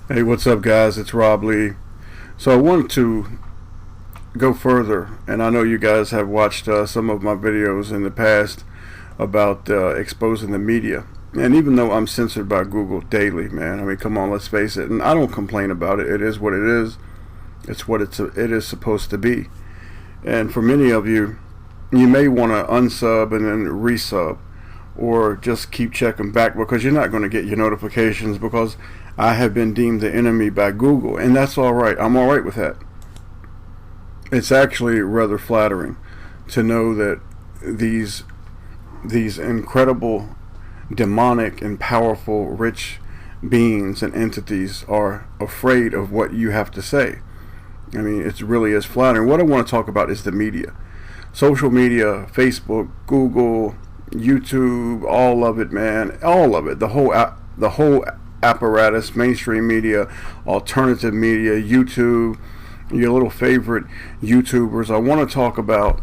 Hey, what's up, guys? It's Rob Lee. So I wanted to go further, and I know you guys have watched some of my videos in the past about exposing the media. And even though I'm censored by Google daily, man, I mean, come on, let's face it. And I don't complain about it. It is what it is. It's what it is supposed to be. And for many of you, you may want to unsub and then resub, or just keep checking back because you're not going to get your notifications because I have been deemed the enemy by Google, and that's all right. I'm all right with that. It's actually rather flattering to know that these incredible, demonic, and powerful, rich beings and entities are afraid of what you have to say. I mean, it really is flattering. What I want to talk about is the media. Social media, Facebook, Google, YouTube, all of it, man. All of it. The whole apparatus, mainstream media, alternative media, YouTube, your little favorite YouTubers. I want to talk about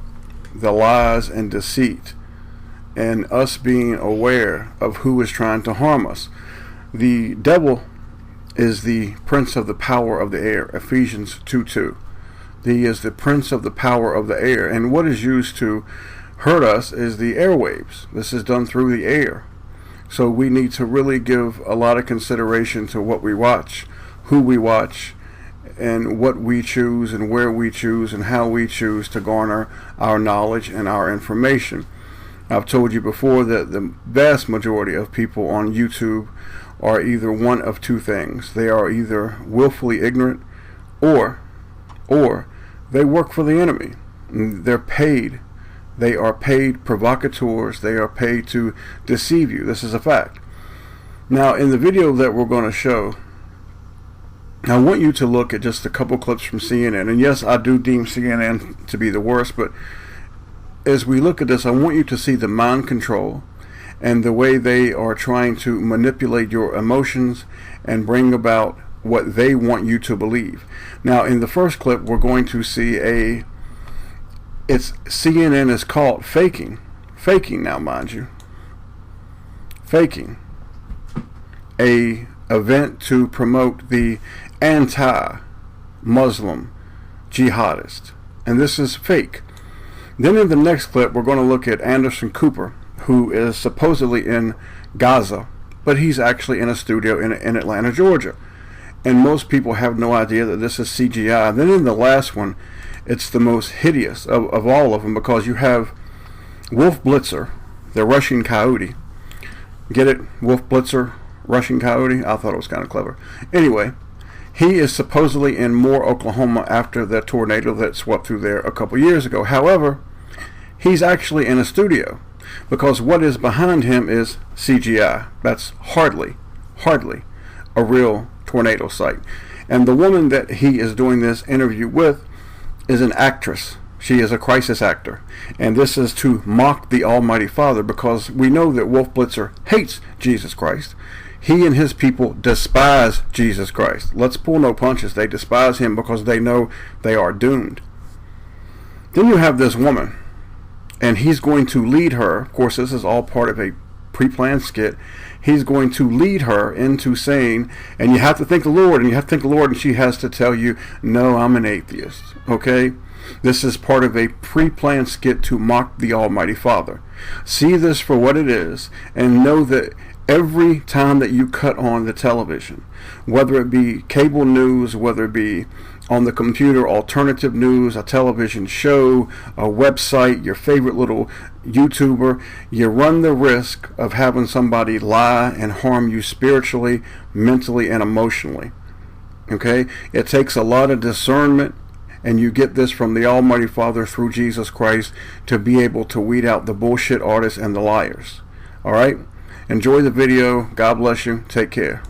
the lies and deceit and us being aware of who is trying to harm us. The devil is the prince of the power of the air, Ephesians 2:2. He is the prince of the power of the air, and what is used to hurt us is the airwaves. This is done through the air. So we need to really give a lot of consideration to what we watch, who we watch, and what we choose, and where we choose, and how we choose to garner our knowledge and our information. I've told you before that the vast majority of people on YouTube are either one of two things. They are either willfully ignorant, or they work for the enemy. They're paid. They are paid provocateurs. They are paid to deceive you. This is a fact. Now, in the video that we're going to show, I want you to look at just a couple clips from CNN. And yes, I do deem CNN to be the worst, but as we look at this, I want you to see the mind control and the way they are trying to manipulate your emotions and bring about what they want you to believe. Now, in the first clip, we're going to see CNN is called faking now, mind you, faking a event to promote the anti-Muslim jihadist, and this is fake. Then in the next clip, we're going to look at Anderson Cooper, who is supposedly in Gaza, but he's actually in a studio in Atlanta, Georgia. And most people have no idea that this is CGI. Then in the last one, it's the most hideous of all of them, because you have Wolf Blitzer, the Russian coyote. Get it? Wolf Blitzer, Russian coyote? I thought it was kind of clever. Anyway, he is supposedly in Moore, Oklahoma after the tornado that swept through there a couple years ago. However, he's actually in a studio, because what is behind him is CGI. That's hardly a real tornado site. And the woman that he is doing this interview with is an actress. She is a crisis actor. And this is to mock the Almighty Father, because we know that Wolf Blitzer hates Jesus Christ. He and his people despise Jesus Christ. Let's pull no punches. They despise him because they know they are doomed. Then you have this woman, and he's going to lead her. Of course, this is all part of a pre-planned skit. He's going to lead her into saying, and you have to thank the Lord, and you have to thank the Lord, and she has to tell you, no, I'm an atheist. Okay? This is part of a pre-planned skit to mock the Almighty Father. See this for what it is, and know that every time that you cut on the television, whether it be cable news, whether it be on the computer, alternative news, a television show, a website, your favorite little YouTuber, you run the risk of having somebody lie and harm you spiritually, mentally, and emotionally. Okay? It takes a lot of discernment, and you get this from the Almighty Father through Jesus Christ to be able to weed out the bullshit artists and the liars. Alright? Enjoy the video. God bless you. Take care.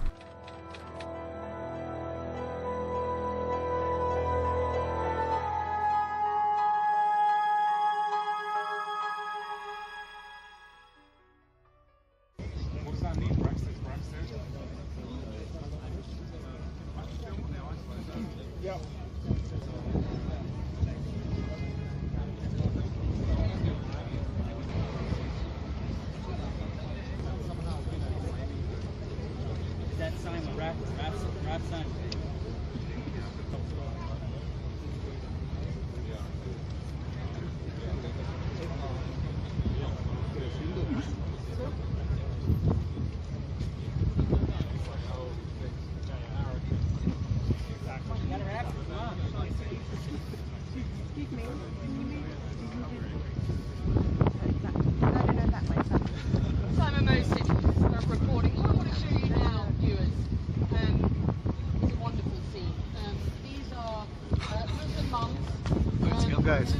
Guys,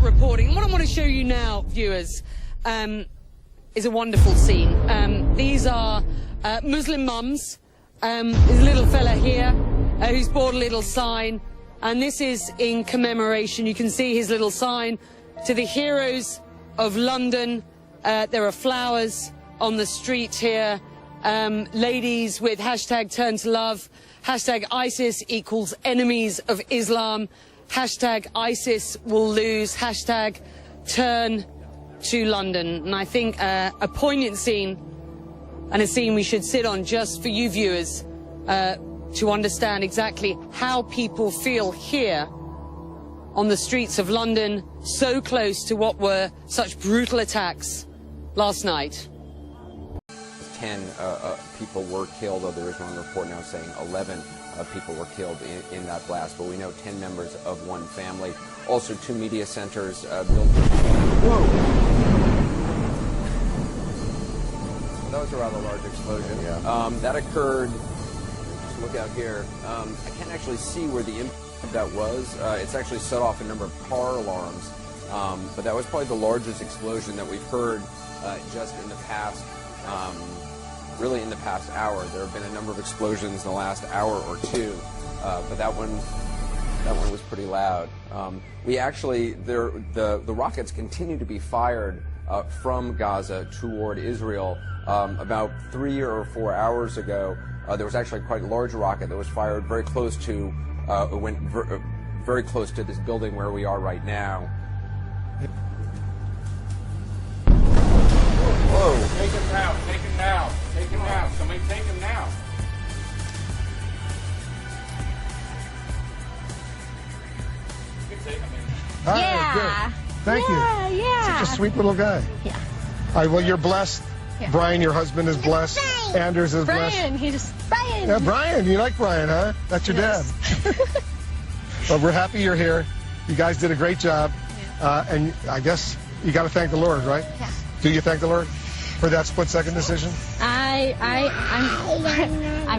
reporting. What I want to show you now, viewers, is a wonderful scene. These are Muslim mums. There's a little fella here who's bought a little sign, and this is in commemoration. You can see his little sign to the heroes of London. There are flowers on the street here. Ladies with hashtag turn to love, hashtag ISIS equals enemies of Islam, hashtag ISIS will lose, hashtag turn to London. And I think a poignant scene, and a scene we should sit on just for you viewers to understand exactly how people feel here on the streets of London, so close to what were such brutal attacks last night. 10 people were killed, though there is one report now saying 11 people were killed in that blast. But we know 10 members of one family. Also, 2 media centers built. Whoa! That was a rather large explosion. Yeah. That occurred. Just look out here. I can't actually see where the impact that was. It's actually set off a number of car alarms. But that was probably the largest explosion that we've heard just in the past. Really in the past hour. There have been a number of explosions in the last hour or two, but that one was pretty loud. We actually, the rockets continue to be fired from Gaza toward Israel. About 3 or 4 hours ago, there was actually quite a large rocket that was fired very close to, very close to this building where we are right now. Whoa! Take him now, take him now, take him now. Somebody take him now. You can take him in. All right, good. Thank you. Yeah. Such a sweet little guy. Yeah. All right, well, you're blessed. Yeah. Brian, your husband, is blessed. Brian. Anders is blessed. Brian, Brian. Yeah, Brian. You like Brian, huh? That's your dad. Well, we're happy you're here. You guys did a great job. Yeah. And I guess you got to thank the Lord, right? Yeah. Do you thank the Lord for that split-second decision? I'm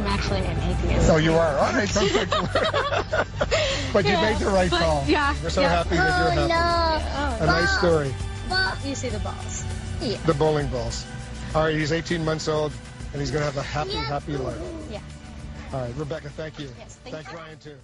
actually an atheist. Oh, you are? All right, don't thank the Lord. But you made the right call. Yeah. We're so happy that you're happy. A nice story. You see the balls. Yeah. The bowling balls. All right, he's 18 months old, and he's going to have a happy, happy life. Yeah. All right, Rebecca, thank you. Yes, thank Ryan, too.